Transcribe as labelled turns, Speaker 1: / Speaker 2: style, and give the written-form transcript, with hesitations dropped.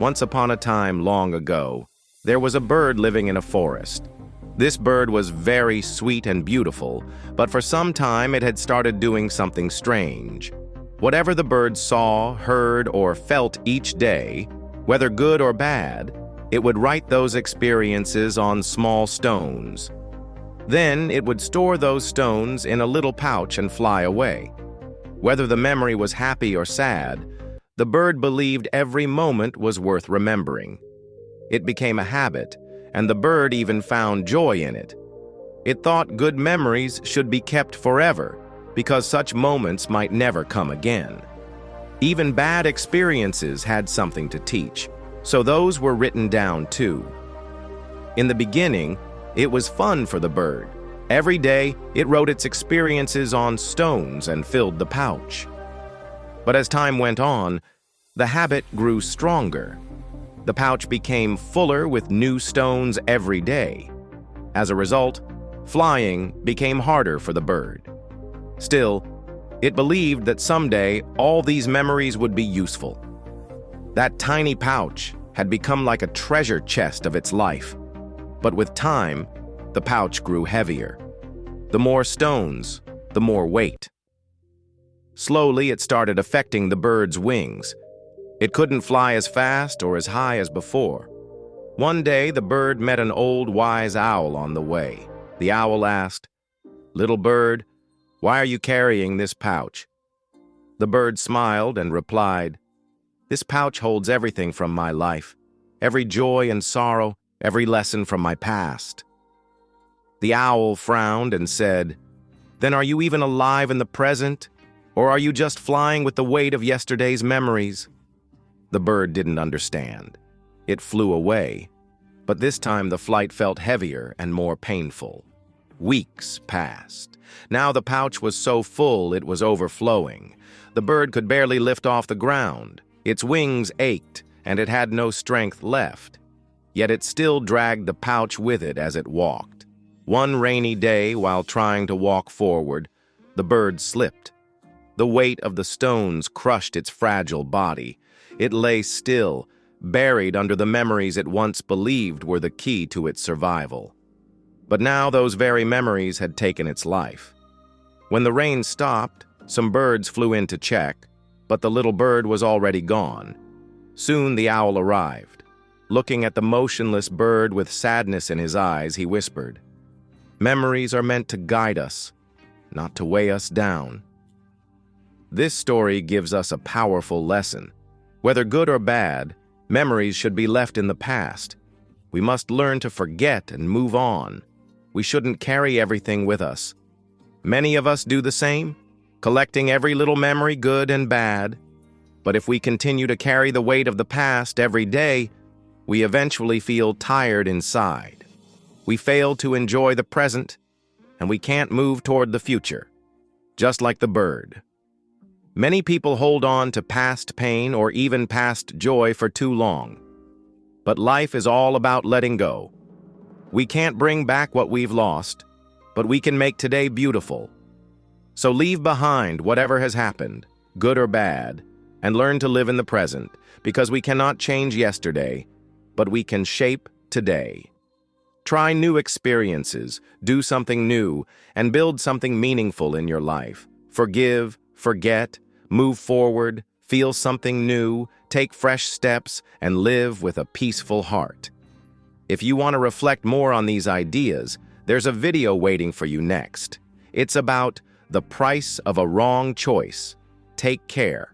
Speaker 1: Once upon a time long ago, there was a bird living in a forest. This bird was very sweet and beautiful, but for some time it had started doing something strange. Whatever the bird saw, heard, or felt each day, whether good or bad, it would write those experiences on small stones. Then it would store those stones in a little pouch and fly away. Whether the memory was happy or sad, the bird believed every moment was worth remembering. It became a habit, and the bird even found joy in it. It thought good memories should be kept forever, because such moments might never come again. Even bad experiences had something to teach, so those were written down too. In the beginning, it was fun for the bird. Every day, it wrote its experiences on stones and filled the pouch. But as time went on, the habit grew stronger. The pouch became fuller with new stones every day. As a result, flying became harder for the bird. Still, it believed that someday all these memories would be useful. That tiny pouch had become like a treasure chest of its life. But with time, the pouch grew heavier. The more stones, the more weight. Slowly, it started affecting the bird's wings. It couldn't fly as fast or as high as before. One day, the bird met an old wise owl on the way. The owl asked, "Little bird, why are you carrying this pouch?" The bird smiled and replied, "This pouch holds everything from my life, every joy and sorrow, every lesson from my past." The owl frowned and said, "Then are you even alive in the present? Or are you just flying with the weight of yesterday's memories?" The bird didn't understand. It flew away, but this time the flight felt heavier and more painful. Weeks passed. Now the pouch was so full it was overflowing. The bird could barely lift off the ground. Its wings ached, and it had no strength left. Yet it still dragged the pouch with it as it walked. One rainy day, while trying to walk forward, the bird slipped. The weight of the stones crushed its fragile body. It lay still, buried under the memories it once believed were the key to its survival. But now those very memories had taken its life. When the rain stopped, some birds flew in to check, but the little bird was already gone. Soon the owl arrived. Looking at the motionless bird with sadness in his eyes, he whispered, "Memories are meant to guide us, not to weigh us down." This story gives us a powerful lesson. Whether good or bad, memories should be left in the past. We must learn to forget and move on. We shouldn't carry everything with us. Many of us do the same, collecting every little memory, good and bad. But if we continue to carry the weight of the past every day, we eventually feel tired inside. We fail to enjoy the present, and we can't move toward the future, just like the bird. Many people hold on to past pain or even past joy for too long. But life is all about letting go. We can't bring back what we've lost, but we can make today beautiful. So leave behind whatever has happened, good or bad, and learn to live in the present, because we cannot change yesterday, but we can shape today. Try new experiences, do something new, and build something meaningful in your life. Forgive, forget, move forward, feel something new, take fresh steps, and live with a peaceful heart. If you want to reflect more on these ideas, there's a video waiting for you next. It's about the price of a wrong choice. Take care.